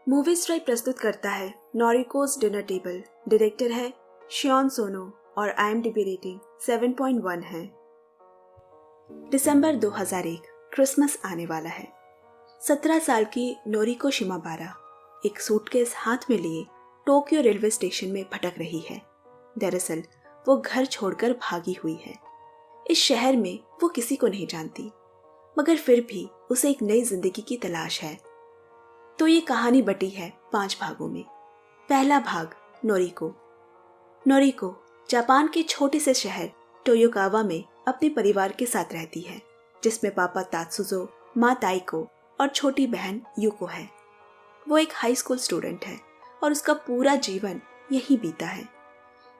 Movie strike प्रस्तुत करता है नोरिको's डिनर टेबल। डायरेक्टर है शियोन सोनो और IMDb रेटिंग 7.1 है। दिसंबर 2001 क्रिसमस आने वाला है। 17 साल की नोरिको शिमाबारा एक सूटकेस हाथ में लिए टोक्यो रेलवे स्टेशन में भटक रही है। दरअसल वो घर छोड़कर भागी हुई है। इस शहर में वो किसी को नहीं जानती, मगर फिर भी उसे एक नई जिंदगी की तलाश है। तो ये कहानी बटी है 5 भागों में। पहला भाग नोरिको। नोरिको जापान के छोटे से शहर टोयोकावा में अपने परिवार के साथ रहती है, जिसमें पापा तात्सुजो, माँ ताइको और छोटी बहन यूको है। वो एक हाई स्कूल स्टूडेंट है और उसका पूरा जीवन यहीं बीता है।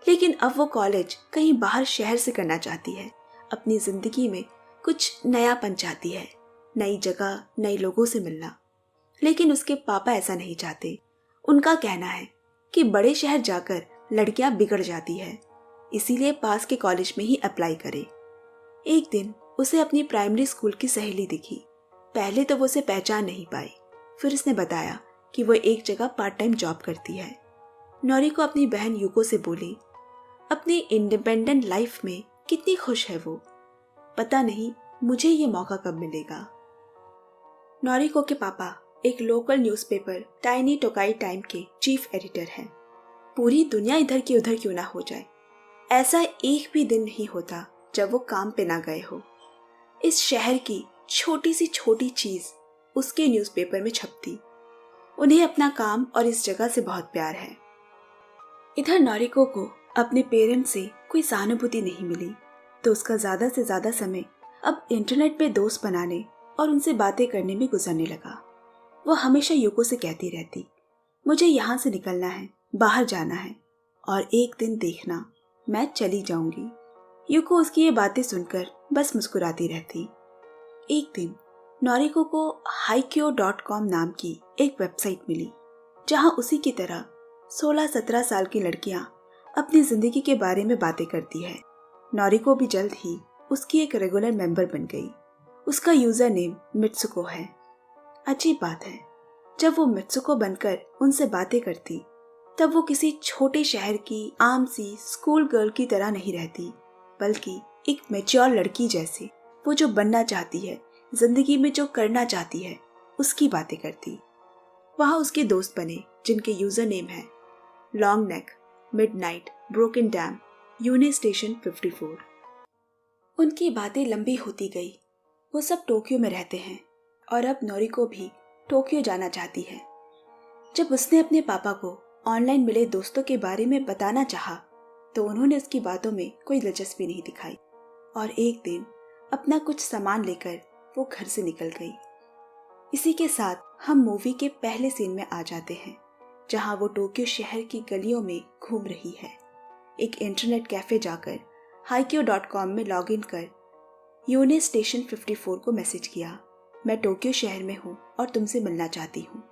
लेकिन अब वो कॉलेज कहीं बाहर शहर से करना चाहती है। अपनी जिंदगी में कुछ नयापन चाहती है, नई जगह, नए लोगों से मिलना। लेकिन उसके पापा ऐसा नहीं चाहते। उनका कहना है कि बड़े शहर जाकर लड़कियां बिगड़ जाती है, इसीलिए पास के कॉलेज में ही अप्लाई करे। एक दिन उसे अपनी प्राइमरी स्कूल की सहेली दिखी। पहले तो वो उसे पहचान नहीं पाई, फिर उसने बताया कि वो एक जगह पार्ट टाइम जॉब करती है। नोरिको अपनी बहन यूको से बोली, अपनी इंडिपेंडेंट लाइफ में कितनी खुश है वो, पता नहीं मुझे ये मौका कब मिलेगा। नोरिको के पापा एक local newspaper tiny Tokai time के चीफ एडिटर हैं। पूरी दुनिया इधर की उधर क्यों ना हो जाए, ऐसा एक भी दिन नहीं होता जब वो काम पे ना गए हो। इस शहर की छोटी सी छोटी चीज उसके न्यूज़पेपर में छपती। उन्हें अपना काम और इस जगह से बहुत प्यार है। इधर नोरिको को अपने पेरेंट्स से कोई सहानुभूति नहीं मिली, तो उसका ज्यादा से ज्यादा समय अब इंटरनेट पे दोस्त बनाने और उनसे बातें करने में गुजरने लगा। वो हमेशा यूको से कहती रहती, मुझे यहाँ से निकलना है, बाहर जाना है, और एक दिन देखना मैं चली जाऊंगी। यूको उसकी ये बातें सुनकर बस मुस्कुराती रहती। एक दिन नोरिको को haikyo.com नाम की एक वेबसाइट मिली, जहाँ उसी की तरह 16-17 साल की लड़कियां अपनी जिंदगी के बारे में बातें करती है। नोरिको भी जल्द ही उसकी एक रेगुलर मेंबर बन गई। उसका यूजर नेम मित्सुको है। अजीब बात है, जब वो मित्सुको बनकर उनसे बातें करती, तब वो किसी छोटे शहर की आम सी स्कूल गर्ल की तरह नहीं रहती, बल्कि एक मैच्योर लड़की जैसे। वो जो बनना चाहती है, जिंदगी में जो करना चाहती है, उसकी बातें करती। वहाँ उसके दोस्त बने, जिनके यूजर नेम है long neck, midnight, broken dam, यूने स्टेशन 54। उनकी बातें लंबी होती गई। वो सब टोक्यो में रहते हैं और अब नोरिको भी टोक्यो जाना चाहती है। जब उसने अपने पापा को ऑनलाइन मिले दोस्तों के बारे में बताना चाहा, तो उन्होंने उसकी बातों में कोई दिलचस्पी नहीं दिखाई और एक दिन अपना कुछ सामान लेकर वो घर से निकल गई। इसी के साथ हम मूवी के पहले सीन में आ जाते हैं, जहां वो टोक्यो शहर की गलियों में घूम रही है। एक इंटरनेट कैफे जाकर haikyo.com में लॉगिन कर यूने स्टेशन 54 को मैसेज किया, मैं टोक्यो शहर में हूँ और तुमसे मिलना चाहती हूँ।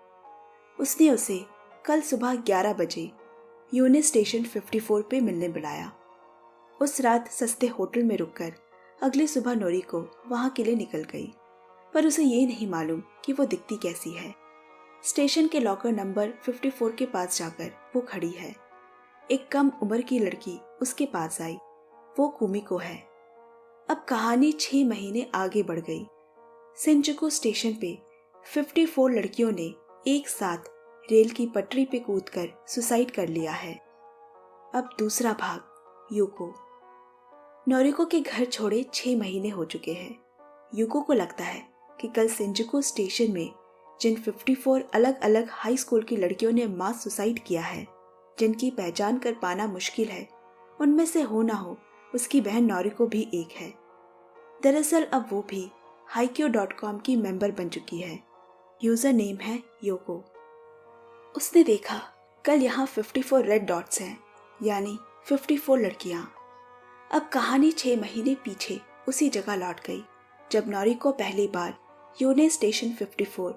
उसने उसे कल सुबह 11 बजे यूने स्टेशन 54 पे मिलने बुलाया। उस रात सस्ते होटल में रुककर अगली सुबह नोरिको वहाँ के लिए निकल गई, पर उसे ये नहीं मालूम कि वो दिखती कैसी है। स्टेशन के लॉकर नंबर 54 के पास जाकर वो खड़ी है। एक कम उम्र की लड़की उसके पास आई। वो कुमिको है। अब कहानी 6 महीने आगे बढ़ गई। शिंजुकू स्टेशन पे 54 लड़कियों ने एक साथ रेल की पटरी पे कूदकर सुसाइड कर लिया है। अब दूसरा भाग यूको। नोरिको के घर छोड़े 6 महीने हो चुके हैं। यूको को लगता है कि कल शिंजुकू स्टेशन में जिन 54 अलग अलग हाई स्कूल की लड़कियों ने मास सुसाइड किया है, जिनकी पहचान कर पाना मुश्किल है, उनमें से हो ना हो उसकी बहन नोरिको भी एक है। दरअसल अब वो भी haikyo.com की मेंबर बन चुकी है। यूजर नेम है योको। उसने देखा कल यहाँ 54 रेड डॉट्स हैं, यानी 54 लड़कियां। अब कहानी 6 महीने पीछे उसी जगह लौट गई, जब नोरिको पहली बार यूने स्टेशन 54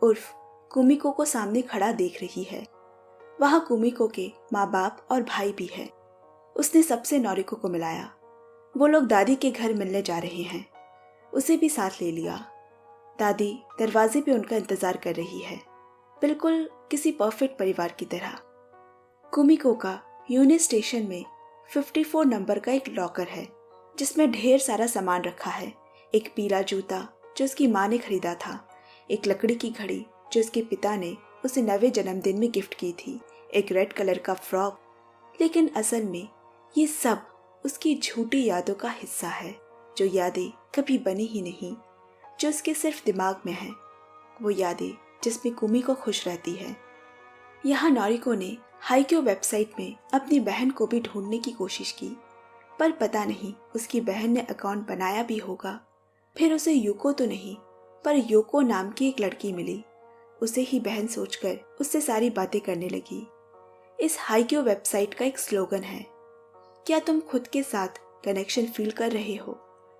उर्फ कुमिको को सामने खड़ा देख रही है। वहाँ कुमिको के माँ बाप और भाई भी है। उसने सबसे नोरिको को मिलाया। वो लोग दादी के घर मिलने जा रहे हैं। उसे भी साथ ले लिया। दादी दरवाजे पे उनका इंतजार कर रही है। बिल्कुल किसी परफेक्ट परिवार की तरह। कुमिको का यूनि स्टेशन में 54 नंबर का एक लॉकर है जिसमें ढेर सारा सामान रखा है। एक पीला जूता जो उसकी माँ ने खरीदा था, एक लकड़ी की घड़ी जो उसके पिता ने उसे 9वें जन्मदिन में गिफ्ट की थी, एक रेड कलर का फ्रॉक। लेकिन असल में ये सब उसकी झूठी यादों का हिस्सा है, जो यादें कभी बनी ही नहीं, जो उसके सिर्फ दिमाग में है। वो यादें जिसमें कुमिको खुश रहती है। यहाँ नोरिको ने हाइक्यू वेबसाइट में अपनी बहन को भी ढूंढने की कोशिश की, पर पता नहीं उसकी बहन ने अकाउंट बनाया भी होगा। फिर उसे यूको तो नहीं, पर योको नाम की एक लड़की मिली। उसे ही बहन सोचकर उससे सारी बातें करने लगी। इस हाइक्यू वेबसाइट का एक स्लोगन है, क्या तुम खुद के साथ कनेक्शन फील कर रहे हो?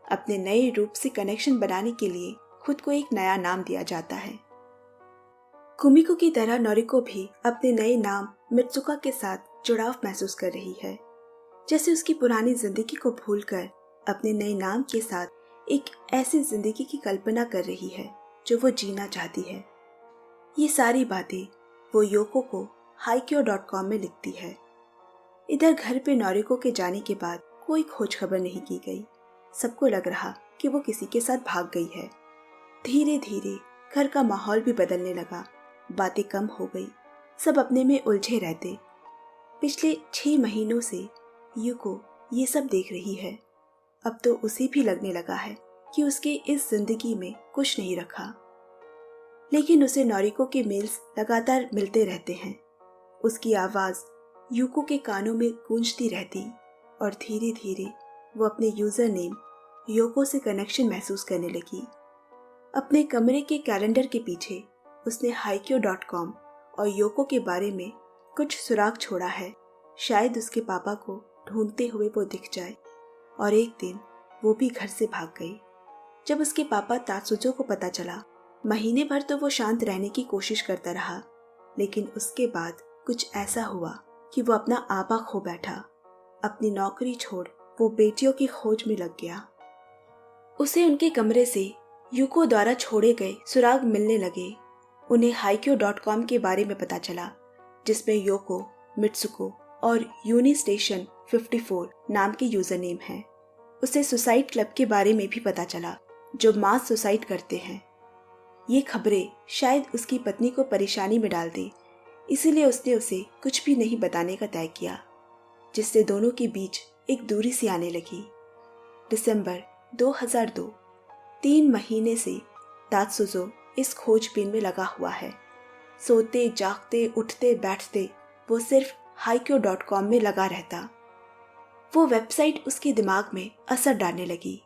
अपने नए रूप से कनेक्शन बनाने के लिए खुद को एक नया नाम दिया जाता है। कुमिको की तरह नोरिको भी अपने नए नाम मित्सुका के साथ जुड़ाव महसूस कर रही है, जैसे उसकी पुरानी जिंदगी को भूलकर अपने नए नाम के साथ एक ऐसी जिंदगी की कल्पना कर रही है जो वो जीना चाहती है। ये सारी बातें वो योको को हाइक्यू.com में लिखती है। इधर घर पे नोरिको के जाने के बाद कोई खोज खबर नहीं की गई। सबको लग रहा कि वो किसी के साथ भाग गई है। धीरे धीरे घर का माहौल भी बदलने लगा। बातें कम हो गई, सब अपने में उलझे रहते। पिछले 6 महीनों से युको ये सब देख रही है। अब तो उसे भी लगने लगा है कि उसके इस जिंदगी में कुछ नहीं रखा। लेकिन उसे नोरिको के मेल्स लगातार मिलते रहते हैं। उसकी आवाज युको के कानों में गूंजती रहती और धीरे धीरे वो अपने यूजर नेम योको से कनेक्शन महसूस करने लगी। अपने कमरे के कैलेंडर के पीछे उसने हाइक्यू.com और योको के बारे में कुछ सुराग छोड़ा है। शायद उसके पापा को ढूंढते हुए वो दिख जाए। और एक दिन वो भी घर से भाग गई। जब उसके पापा तात्सुजो को पता चला, महीने भर तो वो शांत रहने की कोशिश करता रहा, लेकिन उसके बाद कुछ ऐसा हुआ कि वो अपना आपा खो बैठा। अपनी नौकरी छोड़ वो बेटियों की खोज में लग गया। उसे उनके कमरे से युको द्वारा छोड़े गए सुराग मिलने लगे। उन्हें हाइक्यू.com के बारे में पता चला, जिसमें योको, मित्सुको और यूनि स्टेशन 54 नाम के यूजर नेम हैं। उसे सुसाइड क्लब के बारे में भी पता चला, जो मास सुसाइड करते हैं। ये खबरें शायद उसकी पत्नी को परेशानी में डाल दे, इसीलिए उसने उसे कुछ भी नहीं बताने का तय किया, जिससे दोनों के बीच एक दूरी सी आने लगी। दिसंबर 2002, 3 महीने से तात्सुजो इस खोजबीन में लगा हुआ है। सोते जागते उठते बैठते वो सिर्फ हाइक्यू.com में लगा रहता। वो वेबसाइट उसके दिमाग में असर डालने लगी।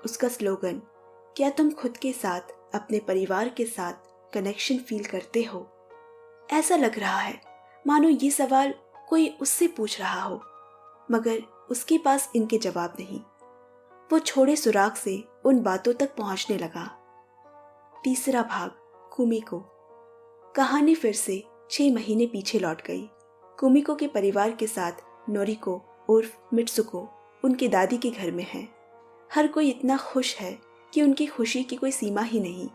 उसका स्लोगन, क्या तुम खुद के साथ अपने परिवार के साथ कनेक्शन फील करते हो? ऐसा लग रहा है मानो ये सवाल कोई उससे पूछ रहा हो, मगर उसके पास इनके जवाब नहीं। वो छोड़े सुराग से उन बातों तक पहुंचने लगा। तीसरा भाग, कुमिको। कहानी फिर से 6 महीने पीछे लौट गई। कुमिको के परिवार के साथ नोरिको उर्फ मित्सुको उनकी दादी के घर में है। हर कोई इतना खुश है कि उनकी खुशी की कोई सीमा ही नहीं।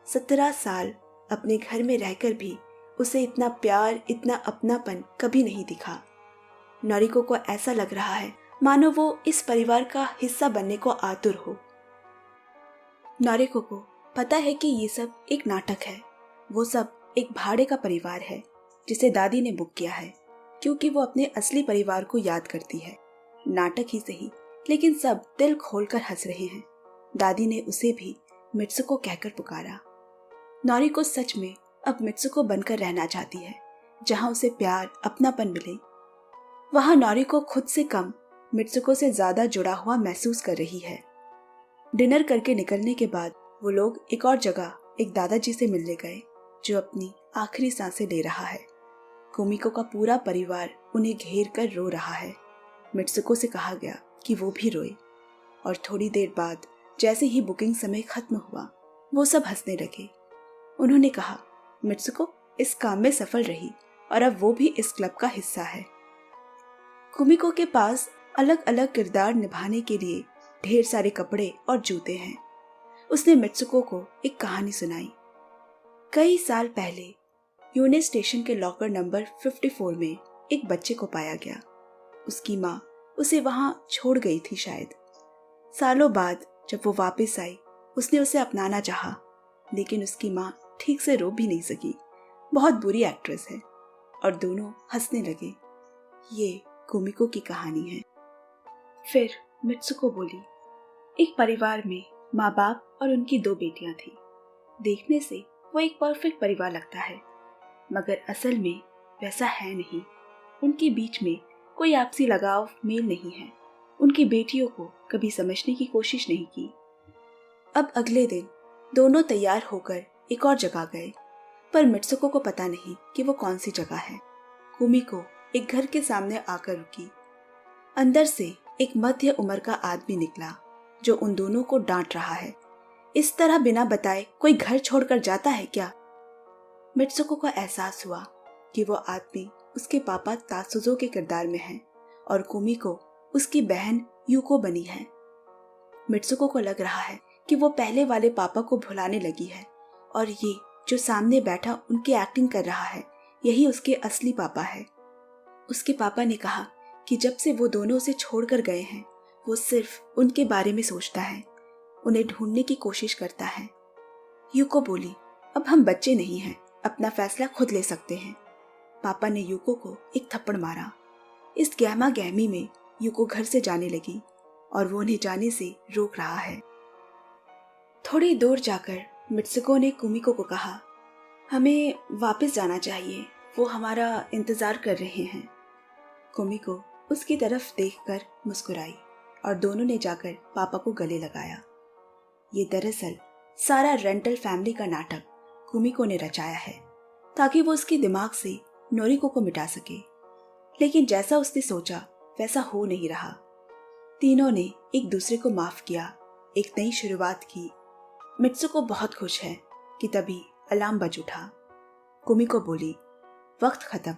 17 साल अपने घर में रहकर भी उसे इतना प्यार, इतना अपनापन कभी नहीं दिखा। नोरिको को ऐसा लग रहा है मानो वो इस परिवार का हिस्सा बनने को आतुर हो। नोरिको को पता है कि ये सब एक नाटक है। वो सब एक भाड़े का परिवार है जिसे दादी ने बुक किया है, क्योंकि वो अपने असली परिवार को याद करती है। नाटक ही सही, लेकिन सब दिल खोलकर हंस रहे हैं। दादी ने उसे भी मित्सुको कहकर पुकारा। नोरिको सच में अब मित्सुको बनकर रहना चाहती है, जहां उसे प्यार, अपनापन मिले। वहां नोरिको खुद से कम मित्सुको से ज्यादा जुड़ा हुआ महसूस कर रही है। डिनर करके निकलने के बाद वो लोग एक और जगह एक दादाजी से मिलने गए, जो अपनी आखिरी सांसें ले रहा है। कुमिको का पूरा परिवार उन्हें घेर कर रो रहा है। मित्सुको से कहा गया कि वो भी रोए, और थोड़ी देर बाद जैसे ही बुकिंग समय खत्म हुआ, वो सब हंसने लगे। उन्होंने कहा, मित्सुको इस काम में सफल रही और अब वो भी इस क्लब का हिस्सा है। कुमिको के पास अलग अलग किरदार निभाने के लिए ढेर सारे कपड़े और जूते हैं। उसने मित्सुको को एक कहानी सुनाई। कई साल पहले यूने स्टेशन के लॉकर नंबर 54 में एक बच्चे को पाया गया। उसकी माँ उसे वहां छोड़ गई थी शायद। सालों बाद जब वो वापस आई, उसने उसे अपनाना चाहा, लेकिन उसकी माँ ठीक से रो भी नहीं सकी। बहुत बुरी एक्ट्रेस है। और दोनों हंसने लगे। ये कुमिको की कहानी है। फिर मित्सुको बोली, एक परिवार में माँ बाप और उनकी 2 बेटियां थी। देखने से वो एक परफेक्ट परिवार लगता है, मगर असल में वैसा है नहीं। उनके बीच में कोई आपसी लगाव, मेल नहीं है। उनकी बेटियों को कभी समझने की कोशिश नहीं की। अब अगले दिन दोनों तैयार होकर एक और जगह गए, पर मित्सुको को पता नहीं कि वो कौन सी जगह है। कुमिको एक घर के सामने आकर रुकी। अंदर से एक मध्य उम्र का आदमी निकला जो उन दोनों को डांट रहा है। इस तरह बिना बताए कोई घर छोड़कर जाता है क्या? मित्सुको को एहसास हुआ कि वो आदमी उसके पापा तात्सुजो के किरदार में है और कुमिको उसकी बहन यूको बनी है। मित्सुको को लग रहा है कि वो पहले वाले पापा को भुलाने लगी है और ये जो सामने बैठा उनकी एक्टिंग कर रहा है, यही उसके असली पापा है। उसके पापा ने कहा कि जब से वो दोनों उसे छोड़कर गए हैं, वो सिर्फ उनके बारे में सोचता है, उन्हें ढूंढने की कोशिश करता है। यूको बोली, अब हम बच्चे नहीं हैं, अपना फैसला खुद ले सकते हैं। पापा ने यूको को एक थप्पड़ मारा। इस गहमा गहमी में यूको घर से जाने लगी और वो उन्हें जाने से रोक रहा है। थोड़ी दूर जाकर मित्सुको ने कुमिको को कहा, हमें वापस जाना चाहिए, वो हमारा इंतजार कर रहे हैं। कुमिको उसकी तरफ देखकर मुस्कुराई और दोनों ने जाकर पापा को गले लगाया। ये दरअसल सारा रेंटल फैमिली का नाटक कुमिको ने रचाया है ताकि वो उसके दिमाग से नोरिको को मिटा सके, लेकिन जैसा उसने सोचा वैसा हो नहीं रहा। तीनों ने एक दूसरे को माफ किया, एक नई शुरुआत की। मित्सुको बहुत खुश है कि तभी अलार्म बज उठा। कुमिको बोली, वक्त खत्म।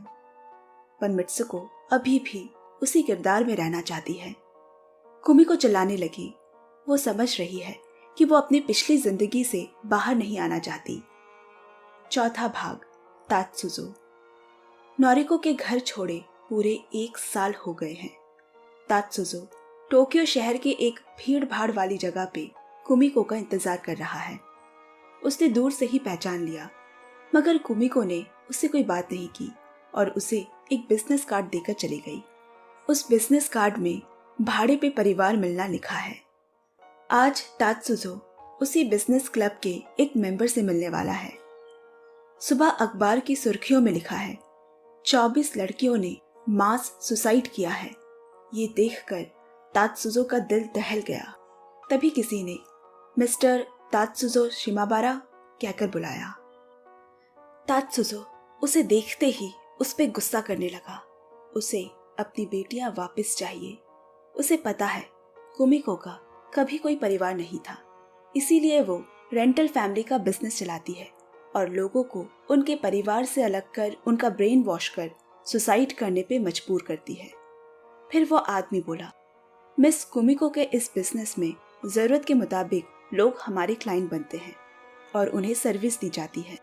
पर मित्सुको अभी भी उसी किरदार में रहना चाहती है। कुमिको चिल्लाने लगी। वो समझ रही है कि वो अपनी पिछली जिंदगी से बाहर नहीं आना चाहती। चौथा भाग, तात्सुजो। नोरिको के घर छोड़े पूरे 1 साल हो गए हैं। तात्सुजो टोक्यो शहर के एक भीड़ भाड़ वाली जगह पे कुमिको का इंतजार कर रहा है। उसने दूर से ही पहचान लिया, मगर कुमिको ने उससे कोई बात नहीं की और उसे एक बिजनेस कार्ड देकर चली गई। उस बिजनेस कार्ड में भाड़े पे परिवार मिलना लिखा है। आज तात्सुजो उसी बिजनेस क्लब के एक मेंबर से मिलने वाला है। सुबह अखबार की सुर्खियों में लिखा है, 24 लड़कियों ने मास सुसाइड किया है। ये देखकर तात्सुजो का दिल दहल गया। तभी किसी ने मिस्टर तात्सुजो शिमाबारा कहकर बुलाया। तात्सुजो उसे देखते ही उस पे गुस्सा करने लगा। उसे अपनी बेटियां वापस चाहिए। उसे पता है कुमिको का कभी कोई परिवार नहीं था, इसीलिए वो रेंटल फैमिली का बिजनेस चलाती है और लोगों को उनके परिवार से अलग कर उनका ब्रेन वॉश कर सुसाइड करने पे मजबूर करती है। फिर वो आदमी बोला, मिस कुमिको के इस बिजनेस में जरूरत के मुताबिक लोग हमारे क्लाइंट बनते हैं और उन्हें सर्विस दी जाती है।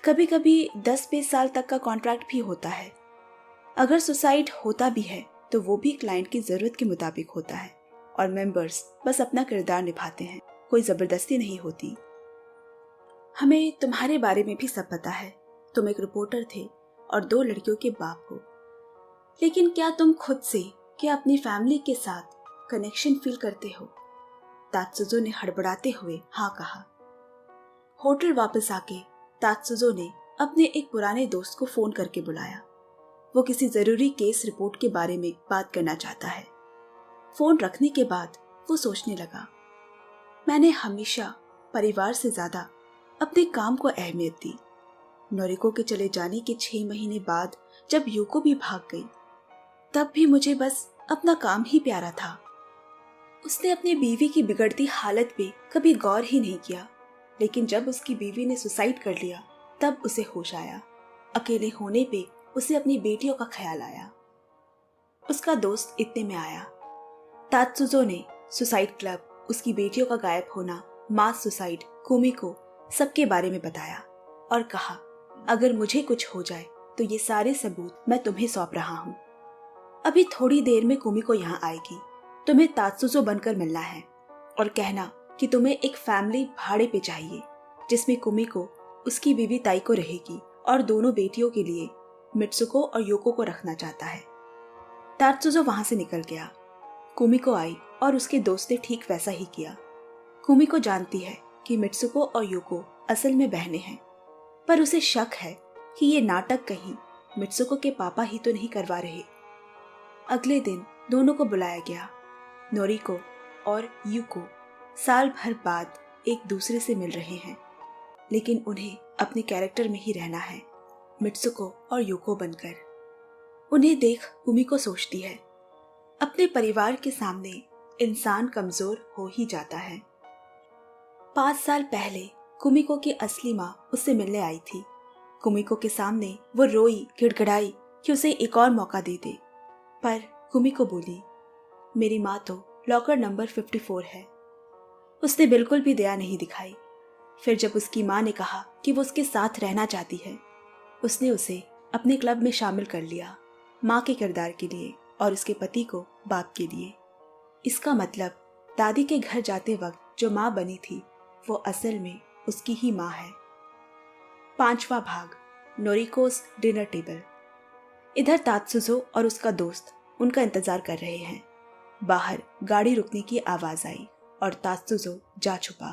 कभी कभी 10-20 साल तक का कॉन्ट्रैक्ट भी होता है। अगर सुसाइड होता भी है तो वो भी क्लाइंट की जरूरत के मुताबिक होता है और मेंबर्स बस अपना किरदार निभाते हैं, कोई जबरदस्ती नहीं होती। हमें तुम्हारे बारे में भी सब पता है। तुम एक रिपोर्टर थे और 2 लड़कियों के बाप हो, लेकिन क्या तुम खुद से क्या अपनी फैमिली के साथ कनेक्शन फील करते हो? तात्सुजो ने हड़बड़ाते हुए हाँ कहा। होटल वापस आके तात्सुजो ने अपने एक पुराने दोस्त को फोन करके बुलाया। वो किसी जरूरी केस रिपोर्ट के बारे में बात करना चाहता है। फोन रखने के बाद वो सोचने लगा, मैंने हमेशा परिवार से ज्यादा अपने काम को अहमियत दी। नोरिको के चले जाने के 6 महीने बाद जब यूको भी भाग गई, तब भी मुझे बस अपना काम ही प्यारा था। उसने अपनी बीवी की बिगड़ती हालत पे कभी गौर ही नहीं किया, लेकिन जब उसकी बीवी ने सुसाइड कर लिया तब उसे होश आया। अकेले होने पे उसे अपनी बेटियों का ख्याल आया। उसका दोस्त इतने में आया। तात्सुजो ने सुसाइड क्लब, उसकी बेटियों का गायब होना, मास सुसाइड, कुमिको सबके बारे में बताया और कहा, अगर मुझे कुछ हो जाए तो ये सारे सबूत मैं तुम्हें सौंप रहा हूँ। अभी थोड़ी देर में कुमिको यहाँ आएगी। तुम्हें तात्सुजो बनकर मिलना है और कहना कि तुम्हें एक फैमिली भाड़े पे चाहिए जिसमें कुमिको उसकी बीवी ताइको रहेगी और दोनों बेटियों के लिए मित्सुको और योको को रखना चाहता है। तात्सुजो वहां से निकल गया। कुमिको आई और उसके दोस्त ने ठीक वैसा ही किया। कुमिको जानती है कि मित्सुको और योको असल में बहनें हैं, पर उसे शक है कि ये नाटक कहीं मित्सुको के पापा ही तो नहीं करवा रहे। अगले दिन दोनों को बुलाया गया। नोरिको और युको साल भर बाद एक दूसरे से मिल रहे हैं, लेकिन उन्हें अपने कैरेक्टर में ही रहना है, मित्सुको और युको बनकर। उन्हें देख कुमिको सोचती है, अपने परिवार के सामने इंसान कमजोर हो ही जाता है। 5 साल पहले कुमिको की असली माँ उससे मिलने आई थी। कुमिको के सामने वो रोई गिड़गिड़ाई कि उसे एक और मौका दे दे, पर कुमिको बोली, मेरी माँ तो लॉकर नंबर 54 है। उसने बिल्कुल भी दया नहीं दिखाई। फिर जब उसकी माँ ने कहा कि वो उसके साथ रहना चाहती है, उसने उसे अपने क्लब में शामिल कर लिया, माँ के किरदार के लिए और उसके पति को बाप के लिए। इसका मतलब दादी के घर जाते वक्त जो माँ बनी थी वो असल में उसकी ही माँ है। 5वां भाग, नोरिकोस डिनर टेबल। इधर तात्सुजो और उसका दोस्त उनका इंतजार कर रहे हैं। बाहर गाड़ी रुकने की आवाज आई और तात्सुजो जा छुपा।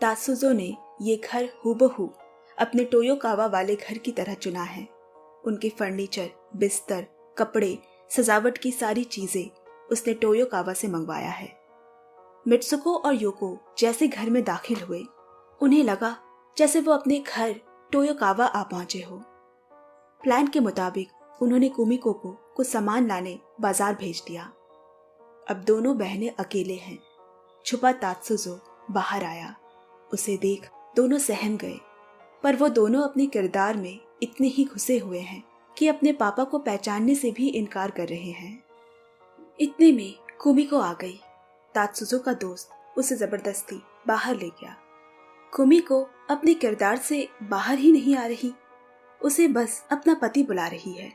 तात्सुजो ने ये घर हूबहू अपने टोयोकावा वाले घर की तरह चुना है। उनके फर्नीचर, बिस्तर, कपड़े, सजावट की सारी चीजें उसने टोयोकावा से मंगवाया है। मित्सुको और योको जैसे घर में दाखिल हुए, उन्हें लगा जैसे वो अपने घर टोयोकावा आ पहुंचे हो। प्लान के मुताबिक उन्होंने कुमिको को कुछ सामान लाने बाजार भेज दिया। अब दोनों बहनें अकेले हैं। छुपा तात्सुजो बाहर आया। उसे देख दोनों सहम गए, पर वो दोनों अपने किरदार में इतने ही घुसे हुए हैं कि अपने पापा को पहचानने से भी इनकार कर रहे हैं। इतने में कुमिको आ गई। तात्सुजो का दोस्त उसे जबरदस्ती बाहर ले गया। कुमिको अपने किरदार से बाहर ही नहीं आ रही, उसे बस अपना पति बुला रही है।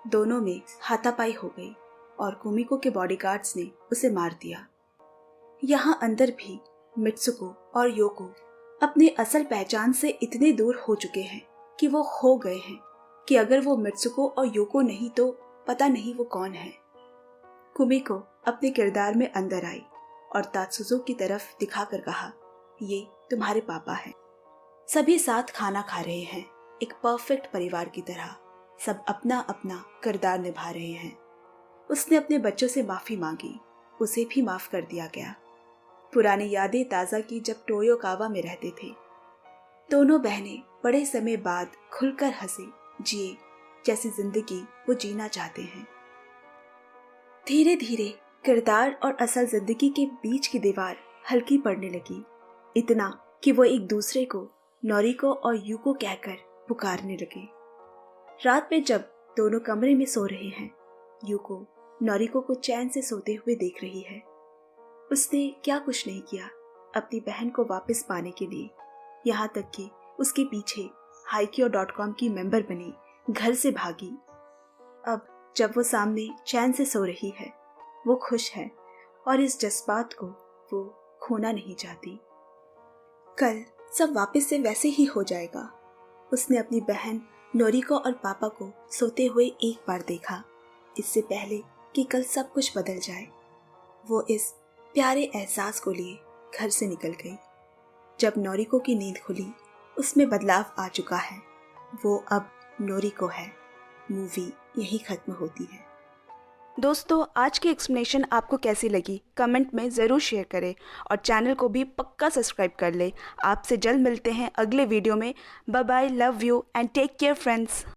दोनों में हाथापाई हो गई और कुमिको के बॉडीगार्ड्स ने उसे मार दिया। यहाँ अंदर भी मित्सुको और योको अपने असल पहचान से इतने दूर हो चुके हैं कि वो खो गए हैं कि अगर वो मित्सुको और योको नहीं तो पता नहीं वो कौन है। कुमिको अपने किरदार में अंदर आई और तात्सुजो की तरफ दिखाकर कहा, ये तुम्हारे पापा हैं। सभी साथ खाना खा रहे हैं, एक परफेक्ट परिवार की तरह। सब अपना अपना किरदार निभा रहे हैं। उसने अपने बच्चों से माफी मांगी, उसे भी माफ कर दिया गया। पुरानी यादें ताज़ा की जब टोयोकावा में रहते थे। दोनों बहनें बड़े समय बाद खुलकर हंसे, जिए जैसी जिंदगी वो जीना चाहते हैं। धीरे धीरे किरदार और असल जिंदगी के बीच की दीवार हल्की पड़ने लगी, इतना कि वो एक दूसरे को नोरिको और युको कहकर पुकारने लगे। रात में जब दोनों कमरे में सो रहे हैं, युको नोरिको को चैन से सोते हुए देख रही है। उसने क्या कुछ नहीं किया अपनी बहन को वापस पाने के लिए, यहाँ तक कि उसके पीछे Haikyo.com की मेंबर बनी, घर से भागी। अब जब वो सामने चैन से सो रही है, वो खुश है और इस जज्बात को वो खोना नहीं चाहती। कल सब वापस से वैसे ही हो जाएगा। उसने अपनी बहन नोरिको और पापा को सोते हुए एक बार देखा, इससे पहले कि कल सब कुछ बदल जाए। वो इस प्यारे एहसास को लिए घर से निकल गई। जब नोरिको की नींद खुली, उसमें बदलाव आ चुका है। वो अब नोरिको है। मूवी यही खत्म होती है। दोस्तों, आज की एक्सप्लेनेशन आपको कैसी लगी कमेंट में ज़रूर शेयर करें और चैनल को भी पक्का सब्सक्राइब कर लें। आपसे जल्द मिलते हैं अगले वीडियो में। Bye bye, love you and take care friends.